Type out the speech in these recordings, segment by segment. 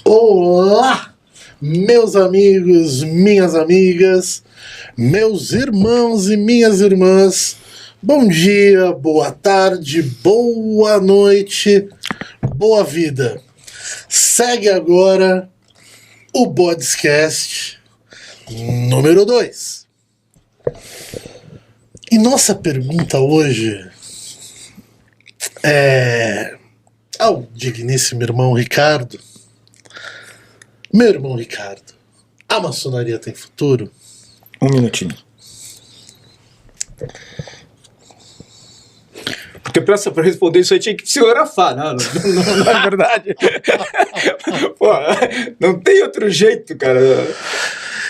Olá, meus amigos, minhas amigas, meus irmãos e minhas irmãs. Bom dia, boa tarde, boa noite, boa vida. Segue agora o Bodyscast número 2. E nossa pergunta hoje é ao digníssimo irmão Ricardo. Meu irmão Ricardo, a maçonaria tem futuro? Um minutinho. Porque para responder isso aí tinha que psicografar, não é verdade? Pô, não tem outro jeito, cara.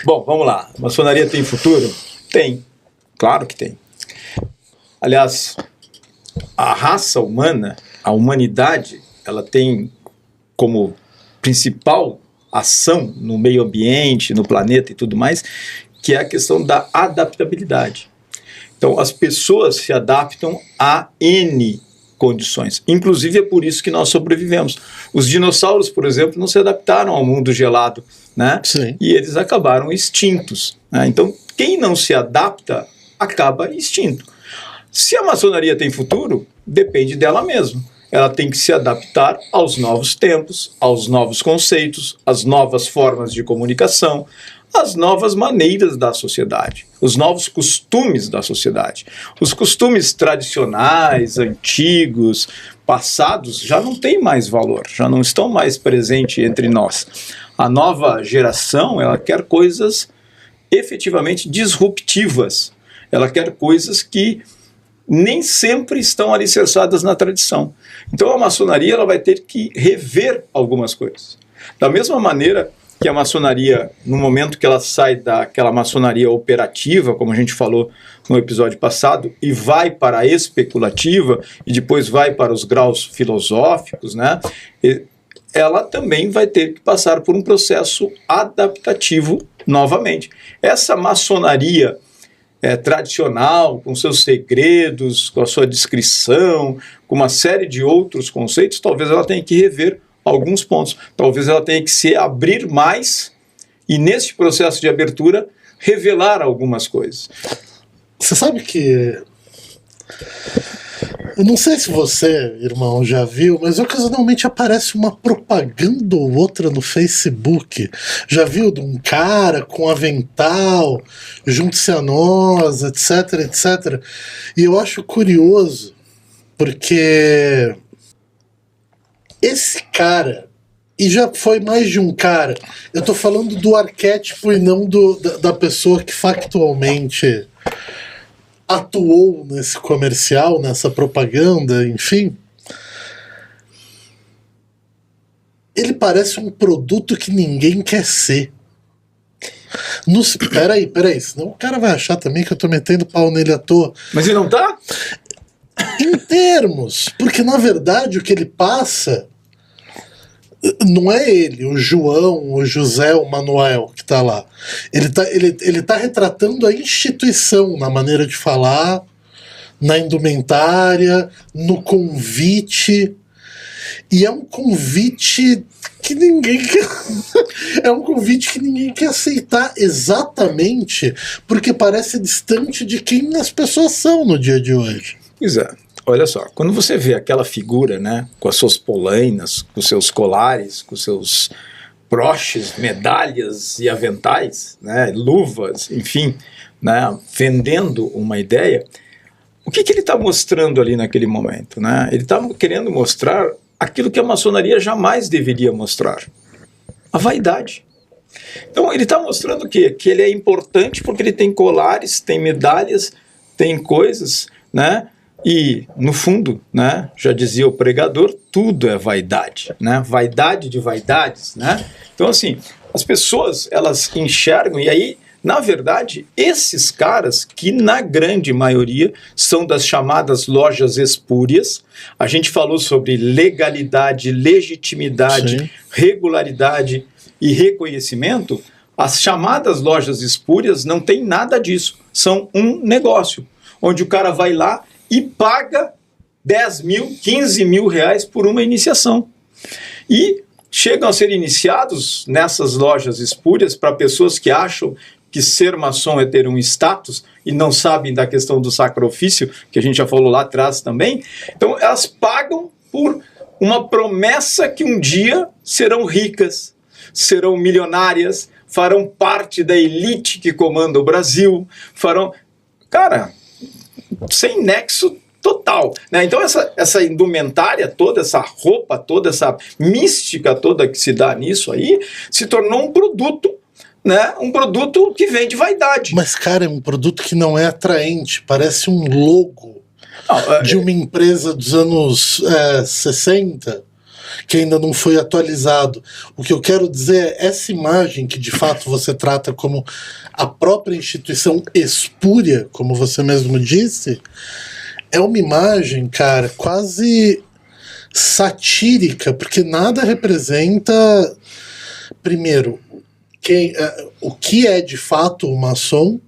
Bom, vamos lá. A maçonaria tem futuro? Tem. Claro que tem. Aliás, a raça humana, a humanidade, ela tem como principal ação no meio ambiente, no planeta e tudo mais, que é a questão da adaptabilidade. Então, as pessoas se adaptam a N condições. Inclusive, é por isso que nós sobrevivemos. Os dinossauros, por exemplo, não se adaptaram ao mundo gelado, né? Sim. E eles acabaram extintos, né? Então, quem não se adapta, acaba extinto. Se a maçonaria tem futuro, depende dela mesma. Ela tem que se adaptar aos novos tempos, aos novos conceitos, às novas formas de comunicação, às novas maneiras da sociedade, os novos costumes da sociedade. Os costumes tradicionais, antigos, passados, já não têm mais valor, já não estão mais presentes entre nós. A nova geração, ela quer coisas efetivamente disruptivas. Ela quer coisas que nem sempre estão alicerçadas na tradição. Então a maçonaria ela vai ter que rever algumas coisas. Da mesma maneira que a maçonaria, no momento que ela sai daquela maçonaria operativa, como a gente falou no episódio passado, e vai para a especulativa, e depois vai para os graus filosóficos, né? Ela também vai ter que passar por um processo adaptativo novamente. Essa maçonaria tradicional, com seus segredos, com a sua descrição, com uma série de outros conceitos, talvez ela tenha que rever alguns pontos. Talvez ela tenha que se abrir mais e, nesse processo de abertura, revelar algumas coisas. Você sabe que... Eu não sei se você, irmão, já viu, mas ocasionalmente aparece uma propaganda ou outra no Facebook. Já viu de um cara com avental, junte-se a nós, etc, etc. E eu acho curioso, porque esse cara, e já foi mais de um cara, eu tô falando do arquétipo e não da pessoa que factualmente atuou nesse comercial, nessa propaganda, enfim. Ele parece um produto que ninguém quer ser. Peraí, senão o cara vai achar também que eu tô metendo pau nele à toa. Mas ele não tá? Em termos, porque na verdade o que ele passa não é ele, o João, o José, o Manuel que tá lá. Ele tá retratando a instituição na maneira de falar, na indumentária, no convite. E é um convite que ninguém quer. É um convite que ninguém quer aceitar exatamente porque parece distante de quem as pessoas são no dia de hoje. Pois é. Olha só, quando você vê aquela figura, né, com as suas polainas, com os seus colares, com os seus broches, medalhas e aventais, né, luvas, enfim, né, vendendo uma ideia, o que ele está mostrando ali naquele momento? Né? Ele está querendo mostrar aquilo que a maçonaria jamais deveria mostrar, a vaidade. Então ele está mostrando o quê? Que ele é importante porque ele tem colares, tem medalhas, tem coisas, né? E, no fundo, né, já dizia o pregador, tudo é vaidade, né? Vaidade de vaidades, né? Então, assim, as pessoas, elas enxergam, e aí, na verdade, esses caras, que na grande maioria são das chamadas lojas espúrias, a gente falou sobre legalidade, legitimidade, Sim. regularidade e reconhecimento. As chamadas lojas espúrias não tem nada disso, são um negócio, onde o cara vai lá e paga 10 mil, 15 mil reais por uma iniciação. E chegam a ser iniciados nessas lojas espúrias para pessoas que acham que ser maçom é ter um status e não sabem da questão do sacrifício, que a gente já falou lá atrás também. Então, elas pagam por uma promessa que um dia serão ricas, serão milionárias, farão parte da elite que comanda o Brasil, farão... Cara, sem nexo total, né? Então essa indumentária toda, essa roupa toda, essa mística toda que se dá nisso aí, se tornou um produto, né? Um produto que vem de vaidade. Mas, cara, é um produto que não é atraente, parece um logo de uma empresa dos anos 60, que ainda não foi atualizado. O que eu quero dizer é essa imagem que de fato você trata como a própria instituição espúria, como você mesmo disse, é uma imagem, cara, quase satírica, porque nada representa, primeiro, o que é de fato o maçom,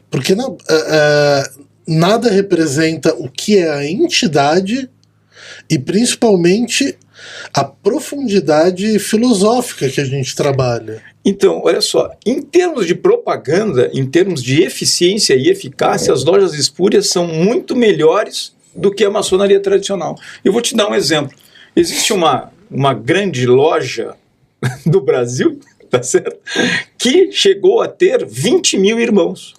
porque nada representa o que é a entidade e principalmente a profundidade filosófica que a gente trabalha. Então, olha só, em termos de propaganda, em termos de eficiência e eficácia, as lojas espúrias são muito melhores do que a maçonaria tradicional. Eu vou te dar um exemplo. Existe uma grande loja do Brasil, tá certo? Que chegou a ter 20 mil irmãos.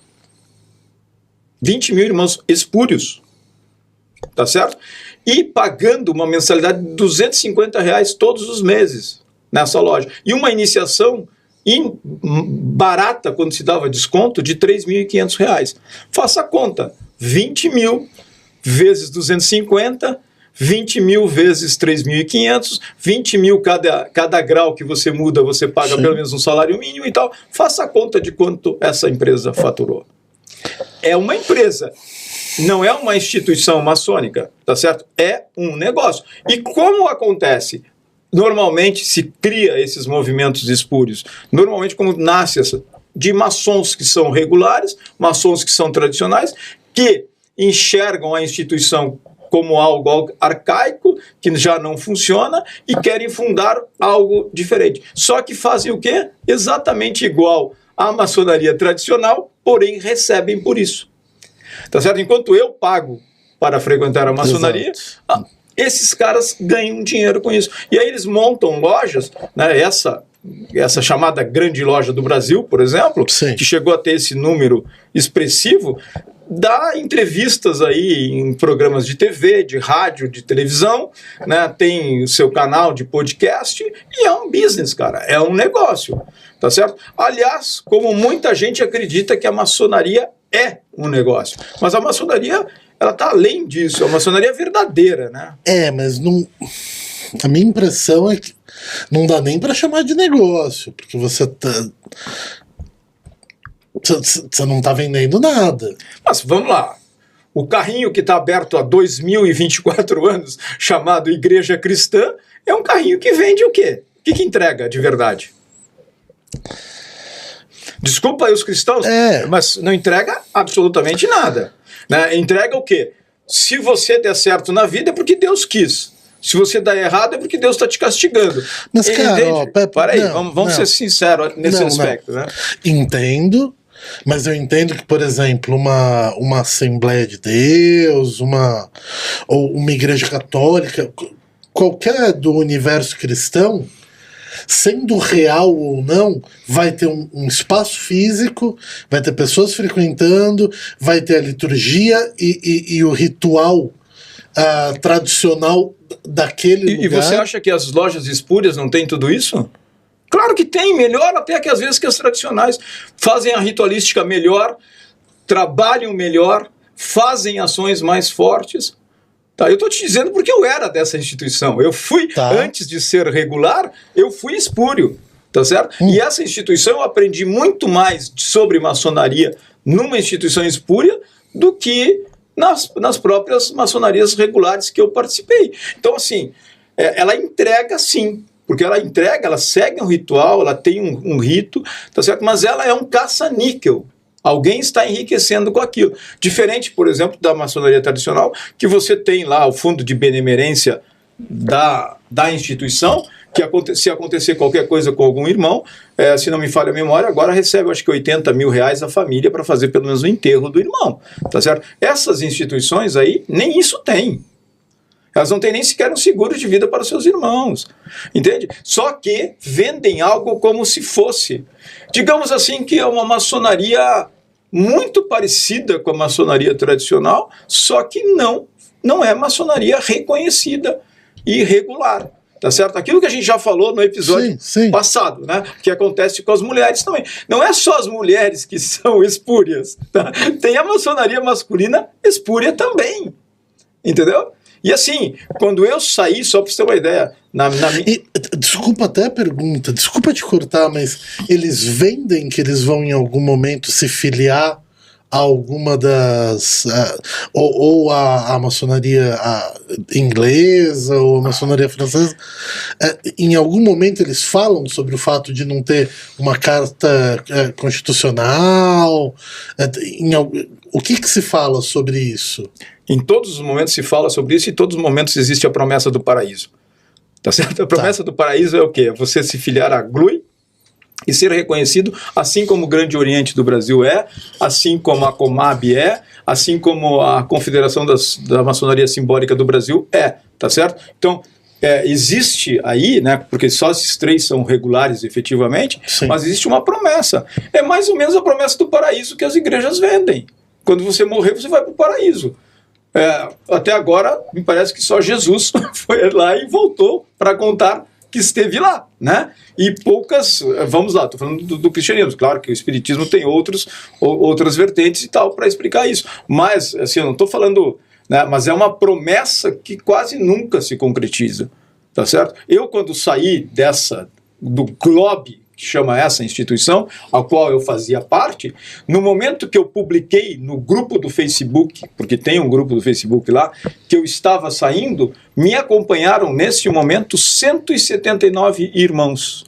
20 mil irmãos espúrios, tá certo? E pagando uma mensalidade de R$250 todos os meses nessa loja. E uma iniciação barata, quando se dava desconto, de R$3.500. Faça a conta, 20 mil vezes 250, 20 mil vezes 3.500, 20 mil cada grau que você muda, você paga pelo menos um salário mínimo e tal. Faça a conta de quanto essa empresa faturou. É uma empresa, não é uma instituição maçônica, tá certo? É um negócio. E como acontece? Normalmente se cria esses movimentos espúrios. Normalmente como nasce de maçons que são regulares, maçons que são tradicionais, que enxergam a instituição como algo arcaico, que já não funciona, e querem fundar algo diferente. Só que fazem o quê? Exatamente igual à maçonaria tradicional, porém recebem por isso. Tá certo? Enquanto eu pago para frequentar a maçonaria, esses caras ganham dinheiro com isso. E aí eles montam lojas, né, essa chamada grande loja do Brasil, por exemplo, Sim. que chegou a ter esse número expressivo, dá entrevistas aí em programas de TV, de rádio, de televisão, né, tem o seu canal de podcast, e é um business, cara, é um negócio, tá certo? Aliás, como muita gente acredita que a maçonaria é um negócio, mas a maçonaria, ela está além disso, a maçonaria é verdadeira, né? Mas não... A minha impressão é que não dá nem para chamar de negócio, porque você não está vendendo nada. Mas vamos lá, o carrinho que está aberto há 2024 anos, chamado Igreja Cristã, é um carrinho que vende o quê? O que entrega de verdade? Desculpa aí os cristãos, mas não entrega absolutamente nada. Né? Entrega o quê? Se você der certo na vida é porque Deus quis. Se você der errado é porque Deus está te castigando. Mas, cara, Peraí, vamos ser sinceros nesse aspecto. Né? Entendo, mas eu entendo que, por exemplo, uma Assembleia de Deus, ou uma igreja católica, qualquer do universo cristão, sendo real ou não, vai ter um espaço físico, vai ter pessoas frequentando, vai ter a liturgia e o ritual tradicional daquele lugar. E você acha que as lojas espúrias não têm tudo isso? Claro que tem, melhor até que às vezes que as tradicionais. Fazem a ritualística melhor, trabalham melhor, fazem ações mais fortes. Tá, eu estou te dizendo porque eu era dessa instituição. Eu fui, antes de ser regular, eu fui espúrio, tá certo? E essa instituição eu aprendi muito mais sobre maçonaria numa instituição espúria do que nas próprias maçonarias regulares que eu participei. Então, assim, ela entrega sim, porque ela segue um ritual, ela tem um rito, tá certo? Mas ela é um caça-níquel. Alguém está enriquecendo com aquilo. Diferente, por exemplo, da maçonaria tradicional, que você tem lá o fundo de benemerência da instituição, que se acontecer qualquer coisa com algum irmão, se não me falha a memória, agora recebe, acho que R$80 mil a família para fazer pelo menos o enterro do irmão, tá certo? Essas instituições aí, nem isso tem. Elas não têm nem sequer um seguro de vida para os seus irmãos, entende? Só que vendem algo como se fosse, digamos assim, que é uma maçonaria muito parecida com a maçonaria tradicional, só que não é maçonaria reconhecida e regular, tá certo? Aquilo que a gente já falou no episódio passado, né? Que acontece com as mulheres também. Não é só as mulheres que são espúrias, tá? Tem a maçonaria masculina espúria também, entendeu? E assim, quando eu saí, só para você ter uma ideia... Desculpa até a pergunta, desculpa te cortar, mas eles vendem que eles vão em algum momento se filiar a alguma das... ou a maçonaria inglesa, ou a maçonaria francesa. Em algum momento eles falam sobre o fato de não ter uma carta constitucional? O que se fala sobre isso? Em todos os momentos se fala sobre isso e em todos os momentos existe a promessa do paraíso. Tá certo? A promessa do paraíso é o quê? É você se filiar à GLUI e ser reconhecido, assim como o Grande Oriente do Brasil assim como a Comab assim como a Confederação da Maçonaria Simbólica do Brasil tá certo? Então, existe aí, né, porque só esses três são regulares efetivamente, mas existe uma promessa. É mais ou menos a promessa do paraíso que as igrejas vendem. Quando você morrer, você vai para o paraíso. Até agora, me parece que só Jesus foi lá e voltou para contar que esteve lá, né? E poucas, vamos lá, estou falando do cristianismo, claro que o espiritismo tem outras vertentes e tal para explicar isso, mas assim, eu não estou falando, né, mas é uma promessa que quase nunca se concretiza, tá certo? Eu, quando saí do GLOB, que chama essa instituição, a qual eu fazia parte, no momento que eu publiquei no grupo do Facebook, porque tem um grupo do Facebook lá, que eu estava saindo, me acompanharam nesse momento 179 irmãos.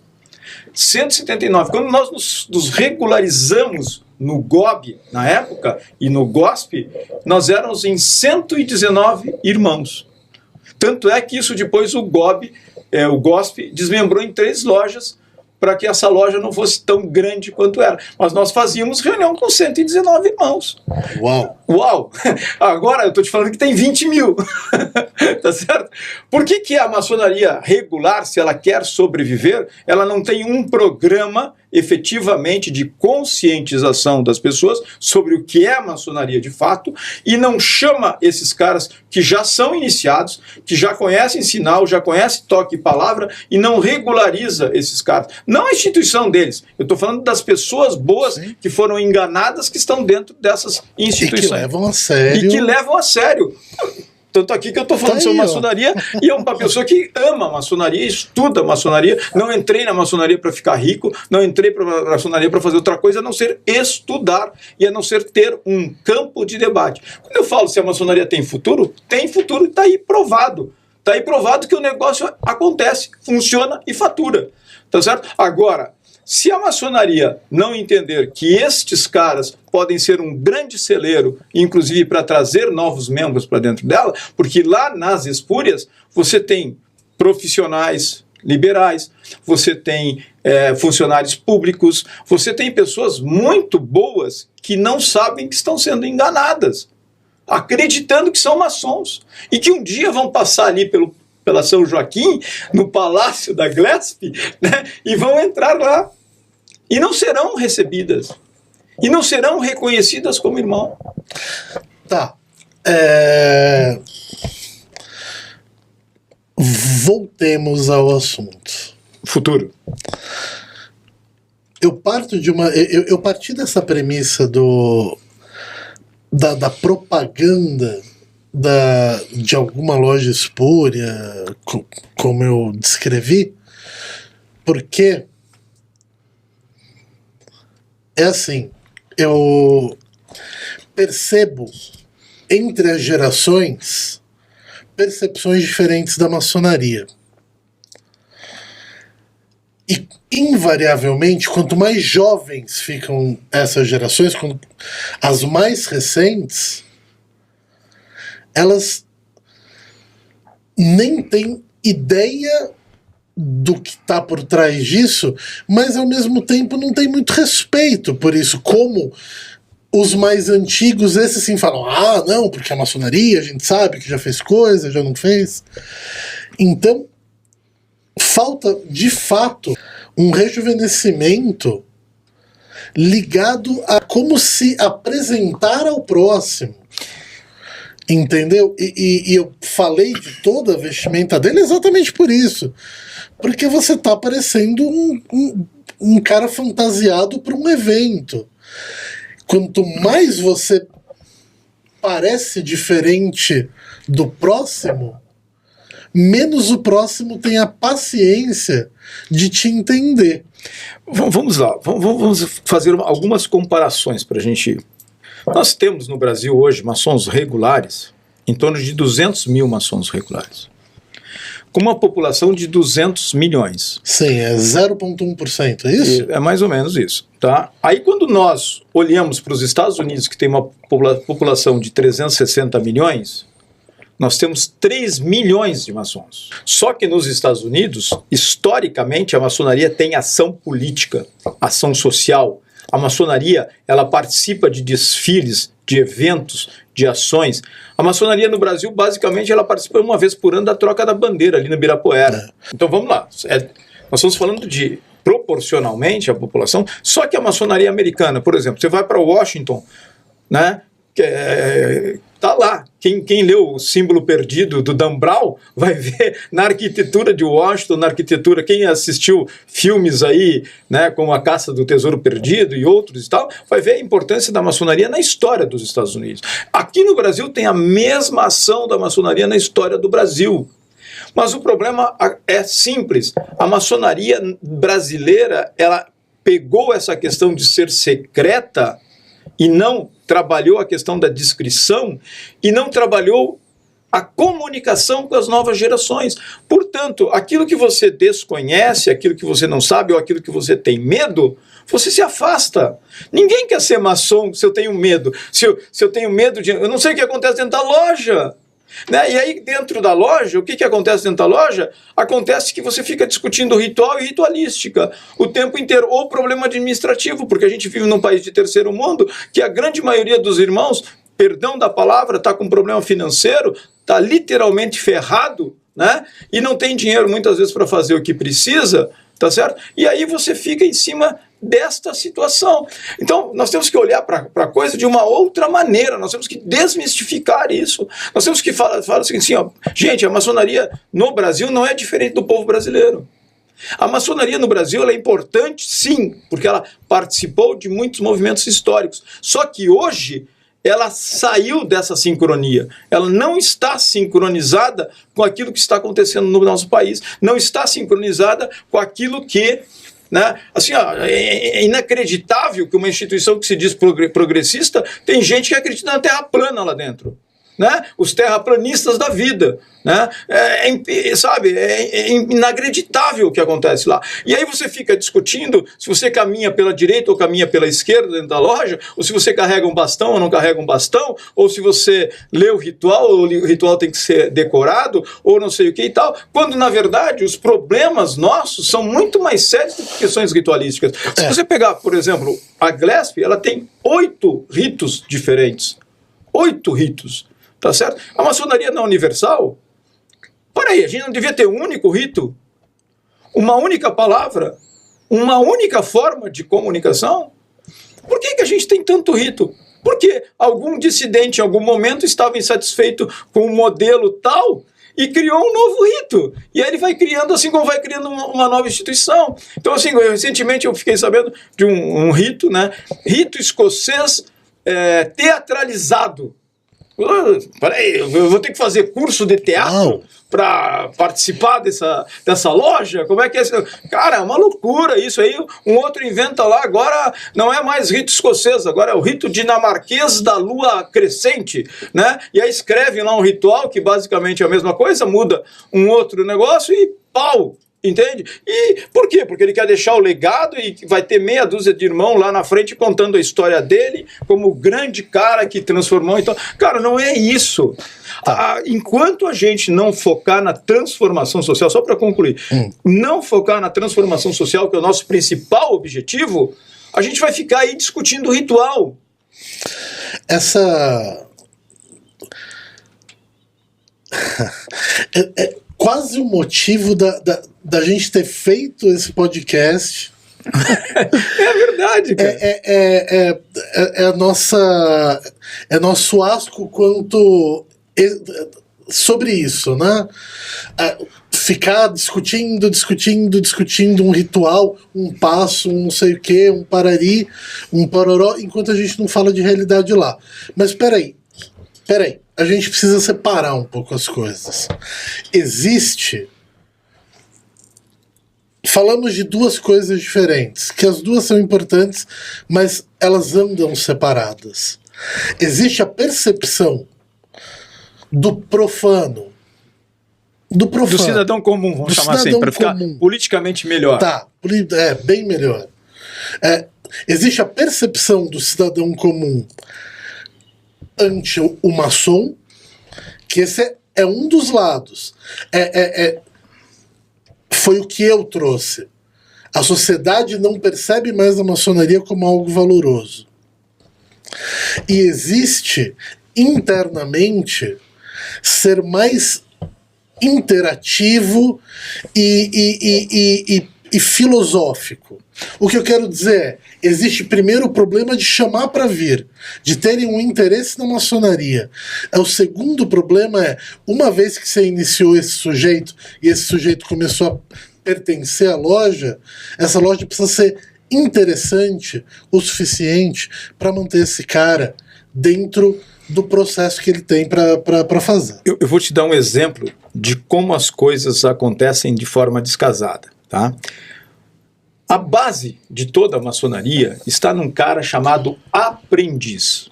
179. Quando nós nos regularizamos no GOB, na época, e no GOSP, nós éramos em 119 irmãos. Tanto é que isso depois o GOSP desmembrou em 3 lojas, para que essa loja não fosse tão grande quanto era. Mas nós fazíamos reunião com 119 irmãos. Uau! Agora eu estou te falando que tem 20 mil. Tá certo? Por que a maçonaria regular, se ela quer sobreviver, ela não tem um programa efetivamente de conscientização das pessoas sobre o que é a maçonaria de fato e não chama esses caras que já são iniciados, que já conhecem sinal, já conhecem toque e palavra e não regulariza esses caras? Não a instituição deles. Eu estou falando das pessoas boas que foram enganadas que estão dentro dessas instituições. E que levam a sério. E que levam a sério. Tanto aqui que eu estou falando sobre maçonaria e é uma pessoa que ama a maçonaria, estuda a maçonaria. Não entrei na maçonaria para ficar rico, não entrei para a maçonaria para fazer outra coisa a não ser estudar e a não ser ter um campo de debate. Quando eu falo se a maçonaria tem futuro e está aí provado. Está aí provado que o negócio acontece, funciona e fatura. Tá certo? Agora, se a maçonaria não entender que estes caras podem ser um grande celeiro, inclusive para trazer novos membros para dentro dela, porque lá nas espúrias você tem profissionais liberais, você tem funcionários públicos, você tem pessoas muito boas que não sabem que estão sendo enganadas, acreditando que são maçons e que um dia vão passar ali pela São Joaquim, no Palácio da Glesp, né, e vão entrar lá. E não serão recebidas. E não serão reconhecidas como irmão. Tá. Voltemos ao assunto. Futuro. Eu parti dessa premissa da propaganda de alguma loja espúria, como eu descrevi, porque é assim, eu percebo entre as gerações percepções diferentes da maçonaria. E, invariavelmente, quanto mais jovens ficam essas gerações, as mais recentes, elas nem têm ideia do que está por trás disso, mas ao mesmo tempo não tem muito respeito por isso, como os mais antigos, esses sim falam, não, porque a maçonaria, a gente sabe que já fez coisa, já não fez. Então, falta, de fato, um rejuvenescimento ligado a como se apresentar ao próximo. Entendeu? E eu falei de toda a vestimenta dele exatamente por isso. Porque você tá parecendo um cara fantasiado para um evento. Quanto mais você parece diferente do próximo, menos o próximo tem a paciência de te entender. Vamos lá, vamos fazer algumas comparações para a gente. Nós temos no Brasil hoje maçons regulares, em torno de 200 mil maçons regulares, com uma população de 200 milhões. Sim, é 0,1%, é isso? É mais ou menos isso. Tá? Aí quando nós olhamos para os Estados Unidos, que tem uma população de 360 milhões, nós temos 3 milhões de maçons. Só que nos Estados Unidos, historicamente, a maçonaria tem ação política, ação social. A maçonaria, ela participa de desfiles, de eventos, de ações. A maçonaria no Brasil, basicamente, ela participa uma vez por ano da troca da bandeira ali no Ibirapuera. Então vamos lá. Nós estamos falando de proporcionalmente a população, só que a maçonaria americana, por exemplo, você vai para Washington, né? Tá lá. Quem leu O Símbolo Perdido, do Dan Brown, vai ver na arquitetura de Washington, na arquitetura, quem assistiu filmes aí, né, como A Caça do Tesouro Perdido e outros e tal, vai ver a importância da maçonaria na história dos Estados Unidos. Aqui no Brasil tem a mesma ação da maçonaria na história do Brasil. Mas o problema é simples. A maçonaria brasileira, ela pegou essa questão de ser secreta e não trabalhou a questão da discrição e não trabalhou a comunicação com as novas gerações. Portanto, aquilo que você desconhece, aquilo que você não sabe ou aquilo que você tem medo, você se afasta. Ninguém quer ser maçom se eu tenho medo. Se eu tenho medo de... Eu não sei o que acontece dentro da loja. Né? E aí, dentro da loja, o que acontece dentro da loja? Acontece que você fica discutindo ritual e ritualística o tempo inteiro, ou problema administrativo, porque a gente vive num país de terceiro mundo, que a grande maioria dos irmãos, perdão da palavra, está com problema financeiro, está literalmente ferrado, né? E não tem dinheiro muitas vezes para fazer o que precisa, tá certo? E aí você fica em cima desta situação. Então, nós temos que olhar para a coisa de uma outra maneira, nós temos que desmistificar isso. Nós temos que falar o seguinte, assim, ó, gente, a maçonaria no Brasil não é diferente do povo brasileiro. A maçonaria no Brasil ela é importante, sim, porque ela participou de muitos movimentos históricos. Só que hoje ela saiu dessa sincronia. Ela não está sincronizada com aquilo que está acontecendo no nosso país. Não está sincronizada com aquilo que... Né? Assim, ó, é inacreditável que uma instituição que se diz progressista tem gente que acredita na terra plana lá dentro. Né? Os terraplanistas da vida, né? Sabe, é inacreditável o que acontece lá. E aí você fica discutindo se você caminha pela direita ou caminha pela esquerda dentro da loja, ou se você carrega um bastão ou não carrega um bastão, ou se você lê o ritual ou o ritual tem que ser decorado, ou não sei o que e tal, quando na verdade os problemas nossos são muito mais sérios do que questões ritualísticas. Se você pegar, por exemplo, a Glesp, ela tem 8 ritos diferentes. 8 ritos. Tá certo? A maçonaria não é universal? Peraí, a gente não devia ter um único rito? Uma única palavra? Uma única forma de comunicação? Por que a gente tem tanto rito? Porque algum dissidente em algum momento estava insatisfeito com um modelo tal e criou um novo rito. E aí ele vai criando, assim como vai criando uma nova instituição. Então, assim, recentemente eu fiquei sabendo de um rito, né? Rito escocês teatralizado. Peraí, eu vou ter que fazer curso de teatro para participar dessa loja? Como é que é isso? Cara, é uma loucura isso aí. Um outro inventa lá, agora não é mais rito escocês, agora é o rito dinamarquês da lua crescente, né? E aí escreve lá um ritual que basicamente é a mesma coisa, muda um outro negócio e pau! Entende? E por quê? Porque ele quer deixar o legado e vai ter meia dúzia de irmãos lá na frente contando a história dele como o grande cara que transformou. Então, cara, não é isso. Enquanto a gente não focar na transformação social, só para concluir, não focar na transformação social, que é o nosso principal objetivo, a gente vai ficar aí discutindo ritual. É quase o motivo da gente ter feito esse podcast. É verdade, cara. É nosso asco quanto sobre isso, né? Ficar discutindo um ritual, um passo, um não sei o que, um parari, um pororó, enquanto a gente não fala de realidade lá. Mas peraí, a gente precisa separar um pouco as coisas. Falamos de duas coisas diferentes, que as duas são importantes, mas elas andam separadas. Existe a percepção do profano. Do cidadão comum, vamos chamar assim, para ficar politicamente melhor. Tá, bem melhor. Existe a percepção do cidadão comum ante o maçom, que esse é um dos lados. Foi o que eu trouxe. A sociedade não percebe mais a maçonaria como algo valoroso. E existe, internamente, ser mais interativo e filosófico. O que eu quero dizer é, existe primeiro o problema de chamar para vir, de terem um interesse na maçonaria. O segundo problema é, uma vez que você iniciou esse sujeito, e esse sujeito começou a pertencer à loja, essa loja precisa ser interessante o suficiente para manter esse cara dentro do processo que ele tem para fazer. Eu vou te dar um exemplo de como as coisas acontecem de forma descasada, tá? A base de toda a maçonaria está num cara chamado aprendiz,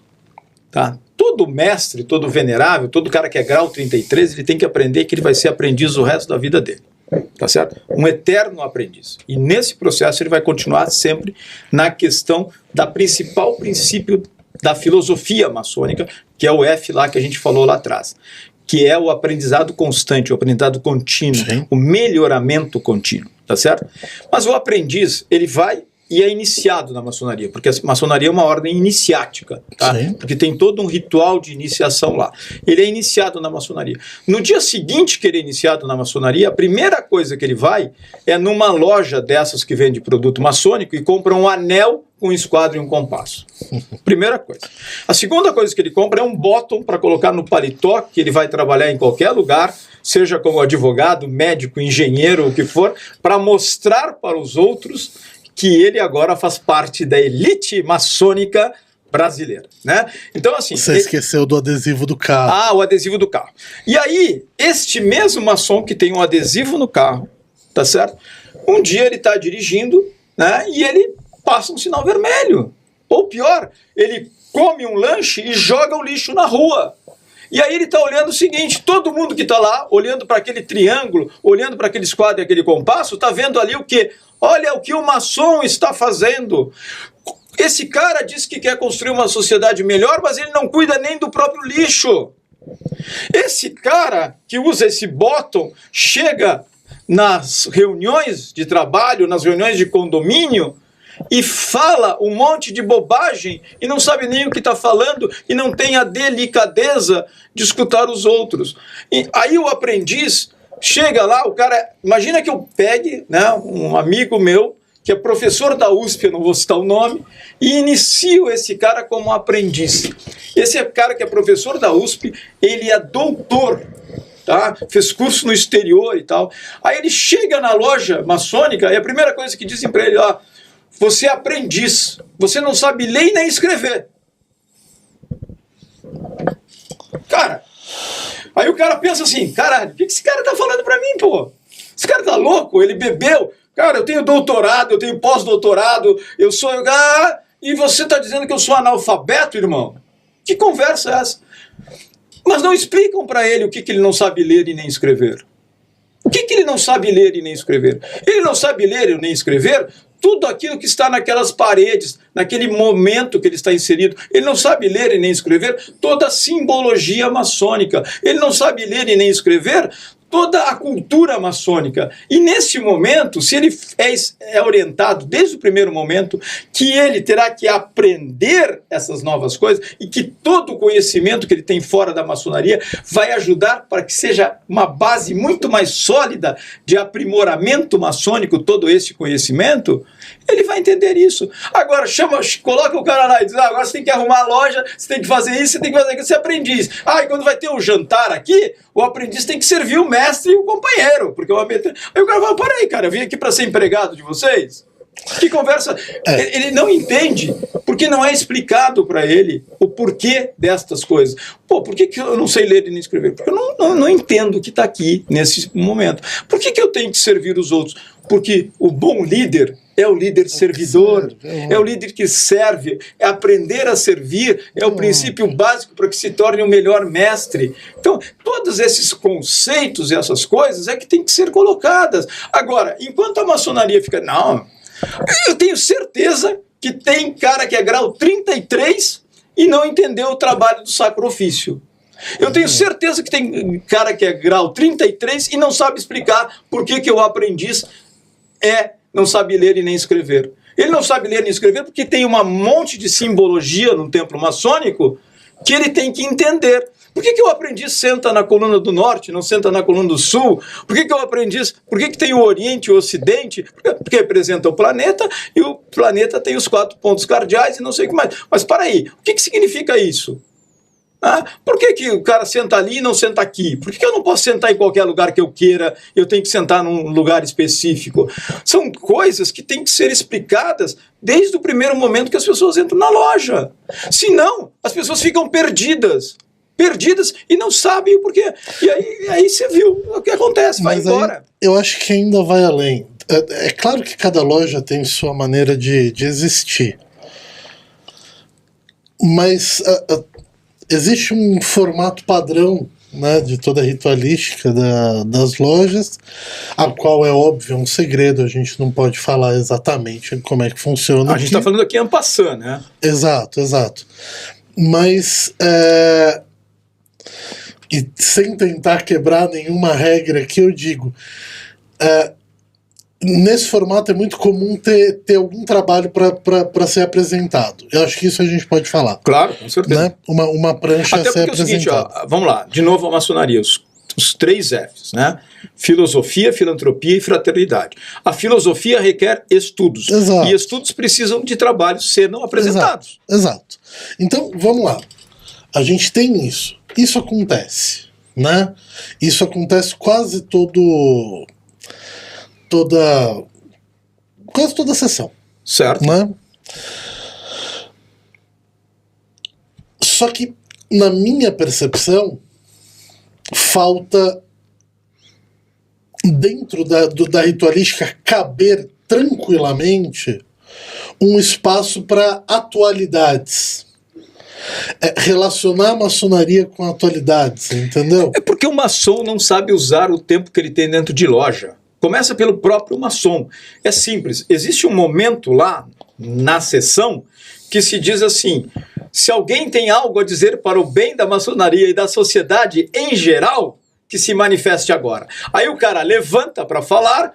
tá? Todo mestre, todo venerável, todo cara que é grau 33, ele tem que aprender que ele vai ser aprendiz o resto da vida dele, tá certo? Um eterno aprendiz. E nesse processo ele vai continuar sempre na questão da principal princípio da filosofia maçônica, que é o F lá que a gente falou lá atrás, que é o aprendizado constante, o aprendizado contínuo, sim, o melhoramento contínuo, tá certo? Mas o aprendiz, ele vai e é iniciado na maçonaria, porque a maçonaria é uma ordem iniciática, tá? Porque tem todo um ritual de iniciação lá. Ele é iniciado na maçonaria. No dia seguinte que ele é iniciado na maçonaria, a primeira coisa que ele vai é numa loja dessas que vende produto maçônico e compra um anel com um esquadro e um compasso. Primeira coisa. A segunda coisa que ele compra é um bottom para colocar no paletó, que ele vai trabalhar em qualquer lugar, seja como advogado, médico, engenheiro, o que for, para mostrar para os outros que ele agora faz parte da elite maçônica brasileira, né? Então, assim... Você esqueceu do adesivo do carro. Ah, o adesivo do carro. E aí, este mesmo maçom que tem um adesivo no carro, tá certo? Um dia ele está dirigindo, né? E ele passa um sinal vermelho. Ou pior, ele come um lanche e joga o lixo na rua. E aí ele está olhando o seguinte, todo mundo que está lá, olhando para aquele triângulo, olhando para aquele esquadro e aquele compasso, está vendo ali o quê? Olha o que o maçom está fazendo. Esse cara diz que quer construir uma sociedade melhor, mas ele não cuida nem do próprio lixo. Esse cara que usa esse bottom chega nas reuniões de trabalho, nas reuniões de condomínio, e fala um monte de bobagem e não sabe nem o que está falando e não tem a delicadeza de escutar os outros. E aí o aprendiz chega lá, o cara... Imagina que eu pegue, né, um amigo meu, que é professor da USP, eu não vou citar o nome, e inicio esse cara como aprendiz. Esse cara que é professor da USP, ele é doutor, tá? Fez curso no exterior e tal. Aí ele chega na loja maçônica e a primeira coisa que dizem para ele, ó, você é aprendiz, você não sabe ler e nem escrever. Cara, aí o cara pensa assim, caralho, o que esse cara tá falando pra mim, pô? Esse cara tá louco, ele bebeu. Cara, eu tenho doutorado, eu tenho pós-doutorado, eu sou... Ah, e você tá dizendo que eu sou analfabeto, irmão? Que conversa é essa? Mas não explicam pra ele o que ele não sabe ler e nem escrever. O que ele não sabe ler e nem escrever? Ele não sabe ler e nem escrever tudo aquilo que está naquelas paredes, naquele momento que ele está inserido. Ele não sabe ler e nem escrever toda a simbologia maçônica. Ele não sabe ler e nem escrever toda a cultura maçônica. E nesse momento, se ele é orientado desde o primeiro momento que ele terá que aprender essas novas coisas e que todo o conhecimento que ele tem fora da maçonaria vai ajudar para que seja uma base muito mais sólida de aprimoramento maçônico, todo esse conhecimento, ele vai entender isso. Agora, coloca o cara lá e diz, agora você tem que arrumar a loja, você tem que fazer isso, você tem que fazer aquilo, você é aprendiz. E quando vai ter um jantar aqui, o aprendiz tem que servir o mestre e o companheiro. Porque aí o cara fala, peraí, cara, eu vim aqui para ser empregado de vocês? Que conversa. Ele não entende, porque não é explicado para ele o porquê destas coisas. Por que eu não sei ler e nem escrever? Porque eu não entendo o que está aqui nesse momento. Por que eu tenho que servir os outros? Porque o bom líder é o líder servidor, é o líder que serve, é aprender a servir, é o princípio básico para que se torne o melhor mestre. Então, todos esses conceitos e essas coisas é que tem que ser colocadas. Agora, enquanto a maçonaria fica, não, eu tenho certeza que tem cara que é grau 33 e não entendeu o trabalho do sacro ofício. Eu tenho certeza que tem cara que é grau 33 e não sabe explicar por que o aprendiz não sabe ler e nem escrever. Ele não sabe ler nem escrever porque tem um monte de simbologia no templo maçônico que ele tem que entender. Por que o aprendiz senta na coluna do norte, não senta na coluna do sul? Por que o aprendiz... Por que tem o oriente e o ocidente? Porque representa o planeta e o planeta tem os 4 pontos cardeais e não sei o que mais. Mas para aí, o que significa isso? Por que o cara senta ali e não senta aqui? Por que eu não posso sentar em qualquer lugar que eu queira? Eu tenho que sentar num lugar específico. São coisas que têm que ser explicadas desde o primeiro momento que as pessoas entram na loja. Senão, as pessoas ficam perdidas e não sabem o porquê. E aí você viu o que acontece, vai embora. Eu acho que ainda vai além. É claro que cada loja tem sua maneira de existir. Mas... existe um formato padrão, né, de toda a ritualística das lojas, a qual é óbvio, é um segredo, a gente não pode falar exatamente como é que funciona. A gente está falando aqui en passant, né? Exato. Mas, e sem tentar quebrar nenhuma regra aqui, eu digo, nesse formato é muito comum ter algum trabalho para ser apresentado. Eu acho que isso a gente pode falar. Claro, com certeza. Né? Uma prancha até a ser porque é o seguinte, vamos lá, de novo a maçonaria, os 3 Fs, né? Filosofia, filantropia e fraternidade. A filosofia requer estudos. Exato. E estudos precisam de trabalhos sendo apresentados. Exato. Então, vamos lá. A gente tem isso. Isso acontece, né? Isso acontece quase toda sessão. Certo. Né? Só que, na minha percepção, falta, dentro da ritualística, caber tranquilamente um espaço para atualidades. Relacionar a maçonaria com atualidades, entendeu? É porque o maçom não sabe usar o tempo que ele tem dentro de loja. Começa pelo próprio maçom. É simples. Existe um momento lá, na sessão, que se diz assim, se alguém tem algo a dizer para o bem da maçonaria e da sociedade em geral, que se manifeste agora. Aí o cara levanta para falar,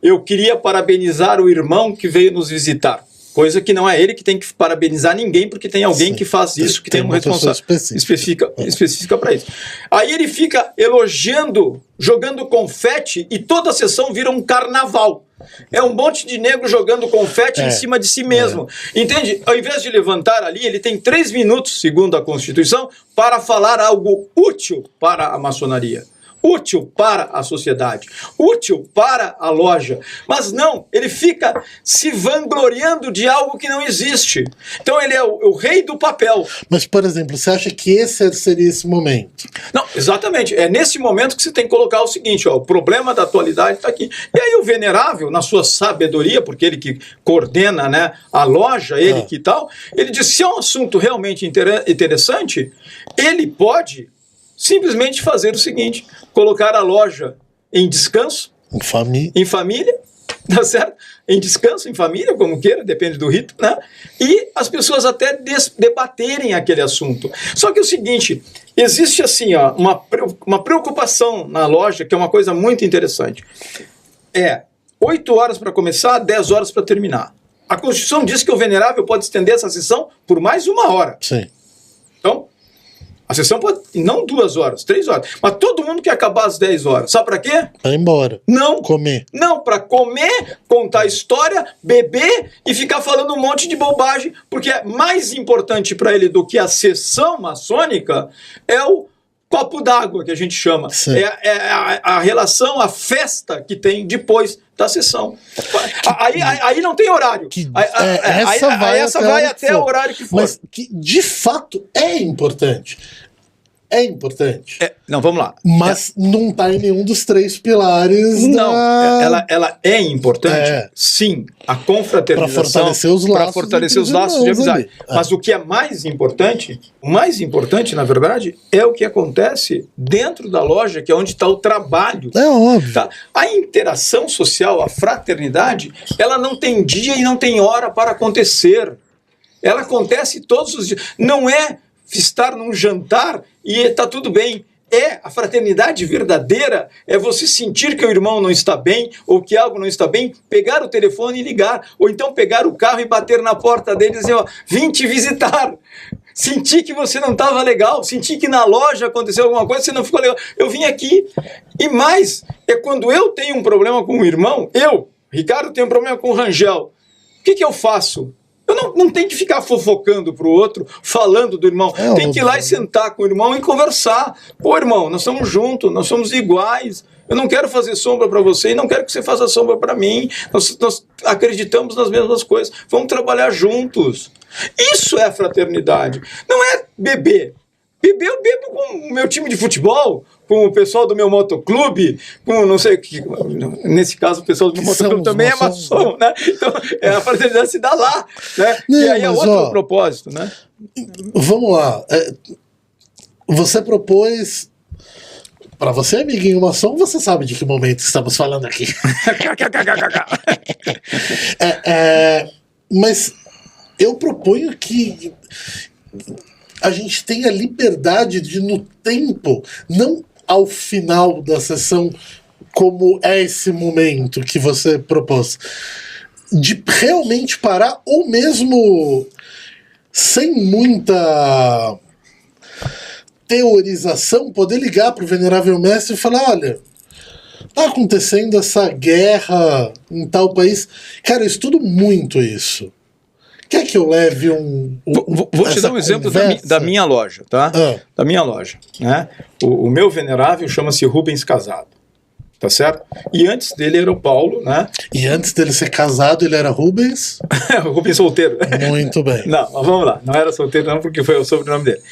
eu queria parabenizar o irmão que veio nos visitar. Coisa que não é ele que tem que parabenizar ninguém, porque tem alguém Sim, que faz isso, que tem um responsável específica para isso. Aí ele fica elogiando, jogando confete, e toda a sessão vira um carnaval. É um monte de negro jogando confete em cima de si mesmo. Entende? Ao invés de levantar ali, ele tem 3 minutos, segundo a Constituição, para falar algo útil para a maçonaria. Útil para a sociedade, útil para a loja, mas não, ele fica se vangloriando de algo que não existe. Então ele é o rei do papel. Mas, por exemplo, você acha que esse seria esse momento? Não, exatamente, é nesse momento que você tem que colocar o seguinte, o problema da atualidade está aqui. E aí o venerável, na sua sabedoria, porque ele que coordena, né, a loja, ele que tal, ele diz, se é um assunto realmente interessante, ele pode simplesmente fazer o seguinte, colocar a loja em descanso, em família, tá certo? Em descanso, em família, como queira, depende do rito, né? E as pessoas até debaterem aquele assunto. Só que é o seguinte, existe assim, ó, uma preocupação na loja, que é uma coisa muito interessante. 8 horas para começar, 10 horas para terminar. A Constituição diz que o venerável pode estender essa sessão por mais 1 hora. Sim. Então, a sessão pode, não 2 horas, 3 horas, mas todo mundo quer acabar às 10 horas. Sabe para quê? Para ir embora. Não. Comer. Não, para comer, contar história, beber e ficar falando um monte de bobagem, porque é mais importante para ele do que a sessão maçônica é o copo d'água, que a gente chama. Sim. É a relação, a festa que tem depois da sessão. Aí não tem horário. Essa vai até o horário que for. Mas que de fato é importante. É importante. Não, vamos lá. Mas não está em nenhum dos 3 pilares. Não, ela é importante, sim, a confraternização, para fortalecer os laços de amizade. Mas o que é mais importante, na verdade, é o que acontece dentro da loja, que é onde está o trabalho. É óbvio. Tá? A interação social, a fraternidade, ela não tem dia e não tem hora para acontecer. Ela acontece todos os dias. Não é estar num jantar e está tudo bem. A fraternidade verdadeira é você sentir que o irmão não está bem ou que algo não está bem, pegar o telefone e ligar, ou então pegar o carro e bater na porta dele e dizer, ó, vim te visitar. Senti que você não estava legal, senti que na loja aconteceu alguma coisa, você não ficou legal. Eu vim aqui. E mais, é quando eu tenho um problema com o irmão, Ricardo, tenho um problema com o Rangel. O que eu faço? Eu não tenho que ficar fofocando pro outro, falando do irmão. Tem que ir lá e sentar com o irmão e conversar. Pô, irmão, nós estamos juntos, nós somos iguais. Eu não quero fazer sombra para você e não quero que você faça sombra para mim. Nós acreditamos nas mesmas coisas. Vamos trabalhar juntos. Isso é fraternidade. Não é beber. Beber eu bebo com o meu time de futebol, com o pessoal do meu motoclube, com não sei o que. Nesse caso, o pessoal do meu motoclube também é maçom, né? Então, a fraternidade se dá lá, né? Não, e aí é outro propósito, né? Vamos lá. Você propôs. Para você, amiguinho maçom, você sabe de que momento estamos falando aqui. Mas eu proponho que a gente tenha liberdade de, no tempo, não ao final da sessão, como é esse momento que você propôs, de realmente parar, ou mesmo sem muita teorização, poder ligar para o venerável mestre e falar, olha, tá acontecendo essa guerra em tal país. Cara, eu estudo muito isso. Quer que eu leve Vou te dar um exemplo da minha loja, tá? Da minha loja, né? O meu venerável chama-se Rubens Casado, tá certo? E antes dele era o Paulo, né? E antes dele ser casado, ele era Rubens? Rubens solteiro. Muito bem. Não, mas vamos lá. Não era solteiro não, porque foi o sobrenome dele.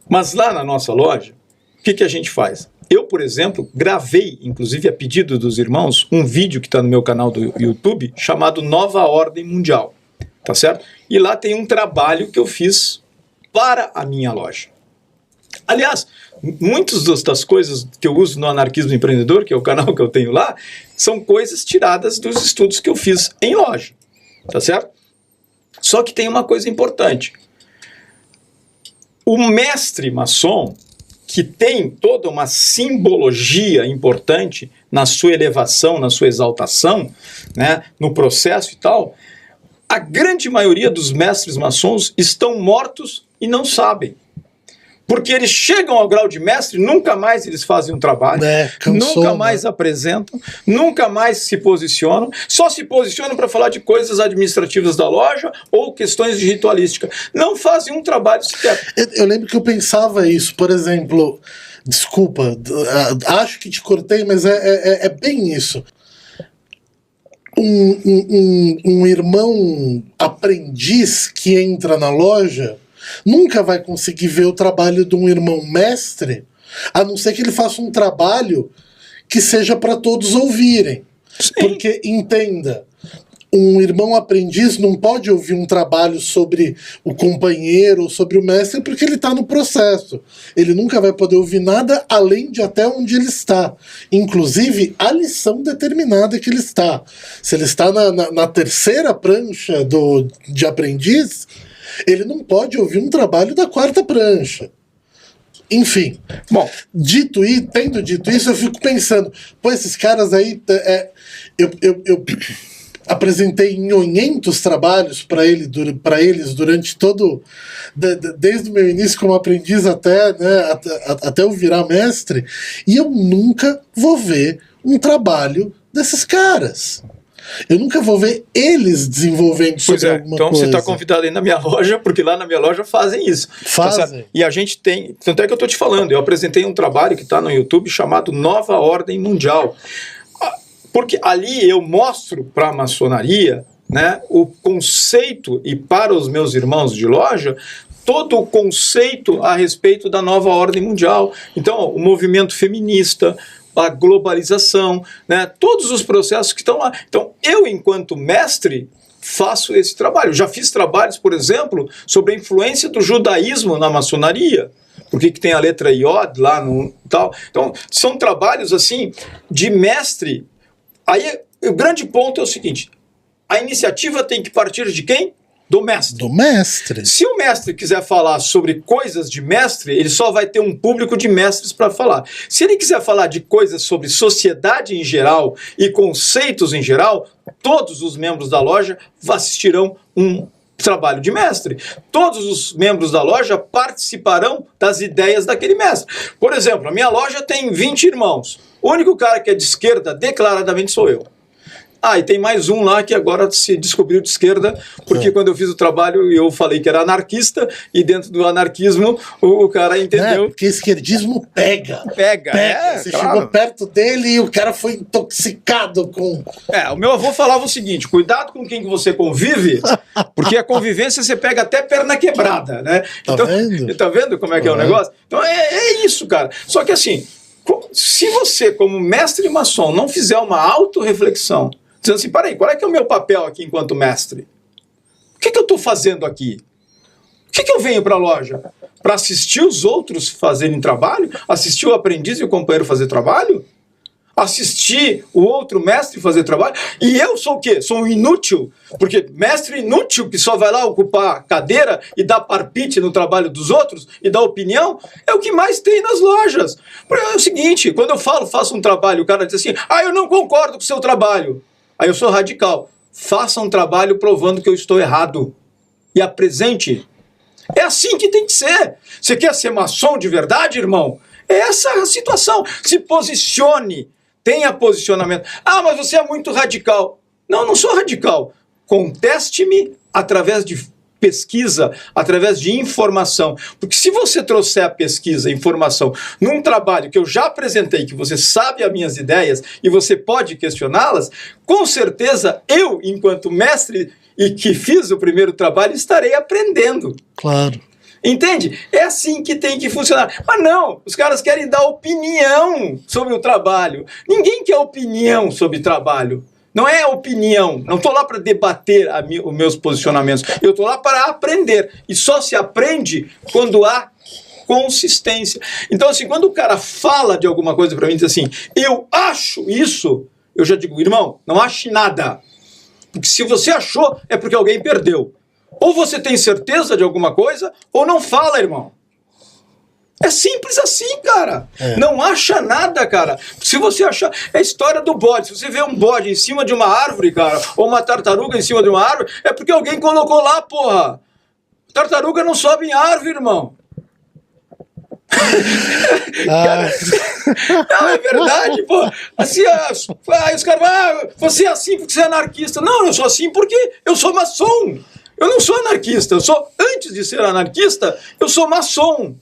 Mas lá na nossa loja, o que a gente faz? Eu, por exemplo, gravei, inclusive a pedido dos irmãos, um vídeo que está no meu canal do YouTube, chamado Nova Ordem Mundial. Tá certo? E lá tem um trabalho que eu fiz para a minha loja. Aliás, muitas das coisas que eu uso no Anarquismo Empreendedor, que é o canal que eu tenho lá, são coisas tiradas dos estudos que eu fiz em loja. Tá certo? Só que tem uma coisa importante. O mestre maçom, que tem toda uma simbologia importante na sua elevação, na sua exaltação, né, no processo e tal, a grande maioria dos mestres maçons estão mortos e não sabem. Porque eles chegam ao grau de mestre, nunca mais eles fazem um trabalho, nunca mais apresentam, nunca mais se posicionam, só se posicionam para falar de coisas administrativas da loja ou questões de ritualística. Não fazem um trabalho sequer. Eu lembro que eu pensava isso, por exemplo, desculpa, acho que te cortei, mas é bem isso. Um irmão aprendiz que entra na loja nunca vai conseguir ver o trabalho de um irmão mestre, a não ser que ele faça um trabalho que seja para todos ouvirem. Sim. Porque, entenda, um irmão aprendiz não pode ouvir um trabalho sobre o companheiro ou sobre o mestre porque ele está no processo. Ele nunca vai poder ouvir nada além de até onde ele está. Inclusive, a lição determinada que ele está. Se ele está na terceira prancha de aprendiz, ele não pode ouvir um trabalho da quarta prancha. Enfim, Bom, tendo dito isso, eu fico pensando, pô, esses caras aí, eu apresentei nhoentos trabalhos para eles durante todo, desde o meu início como aprendiz até eu virar mestre, e eu nunca vou ver um trabalho desses caras. Eu nunca vou ver eles desenvolvendo sobre alguma então coisa. você está convidado aí na minha loja, porque lá na minha loja fazem isso. Fazem. E a gente tem, tanto é que eu estou te falando, eu apresentei um trabalho que está no YouTube chamado Nova Ordem Mundial. Porque ali eu mostro para a maçonaria, né, o conceito, e para os meus irmãos de loja, todo o conceito a respeito da nova ordem mundial. Então, o movimento feminista, a globalização, né, todos os processos que estão lá. Então, eu, enquanto mestre, faço esse trabalho. Já fiz trabalhos, por exemplo, sobre a influência do judaísmo na maçonaria. Por que tem a letra Iod lá no tal? Então, são trabalhos assim de mestre. Aí, o grande ponto é o seguinte: a iniciativa tem que partir de quem? Do mestre. Do mestre. Se o mestre quiser falar sobre coisas de mestre, ele só vai ter um público de mestres para falar. Se ele quiser falar de coisas sobre sociedade em geral e conceitos em geral, todos os membros da loja assistirão um trabalho de mestre. Todos os membros da loja participarão das ideias daquele mestre. Por exemplo, a minha loja tem 20 irmãos. O único cara que é de esquerda, declaradamente, sou eu. Ah, e tem mais um lá que agora se descobriu de esquerda, porque quando eu fiz o trabalho eu falei que era anarquista, e dentro do anarquismo o cara entendeu. Porque esquerdismo pega. Você claro. chegou perto dele e o cara foi intoxicado com... O meu avô falava o seguinte: cuidado com quem você convive, porque a convivência você pega até perna quebrada, né? Tá vendo como é que é o negócio? Então é isso, cara. Só que assim, se você, como mestre maçom, não fizer uma autorreflexão, dizendo assim, peraí, qual é que é o meu papel aqui enquanto mestre? O que eu estou fazendo aqui? O que eu venho para a loja? Para assistir os outros fazerem trabalho? Assistir o aprendiz e o companheiro fazer trabalho? Assistir o outro mestre fazer trabalho? E eu sou o quê? Sou um inútil? Porque mestre inútil que só vai lá ocupar cadeira e dar parpite no trabalho dos outros e dar opinião, é o que mais tem nas lojas. É o seguinte, quando eu faço um trabalho, o cara diz assim, eu não concordo com o seu trabalho. Aí eu sou radical. Faça um trabalho provando que eu estou errado. E apresente. É assim que tem que ser. Você quer ser maçom de verdade, irmão? É essa a situação. Se posicione. Tenha posicionamento. Mas você é muito radical. Não, não sou radical. Conteste-me através de pesquisa, através de informação. Porque se você trouxer a pesquisa, a informação, num trabalho que eu já apresentei, que você sabe as minhas ideias e você pode questioná-las, com certeza eu, enquanto mestre e que fiz o primeiro trabalho, estarei aprendendo. Claro. Entende? É assim que tem que funcionar. Mas não, os caras querem dar opinião sobre o trabalho. Ninguém quer opinião sobre trabalho. Não é opinião. Não estou lá para debater os meus posicionamentos. Eu estou lá para aprender. E só se aprende quando há consistência. Então, assim, quando o cara fala de alguma coisa para mim, diz assim, eu acho isso, eu já digo, irmão, não ache nada. Porque se você achou, é porque alguém perdeu. Ou você tem certeza de alguma coisa, ou não fala, irmão. É simples assim, cara. Não acha nada, cara. Se você achar... É a história do bode. Se você vê um bode em cima de uma árvore, cara, ou uma tartaruga em cima de uma árvore, é porque alguém colocou lá, porra. Tartaruga não sobe em árvore, irmão. Cara, não, é verdade, pô. Assim, os caras você é assim porque você é anarquista. Não, eu sou assim porque eu sou maçom. Eu não sou anarquista. Antes de ser anarquista, eu sou maçom.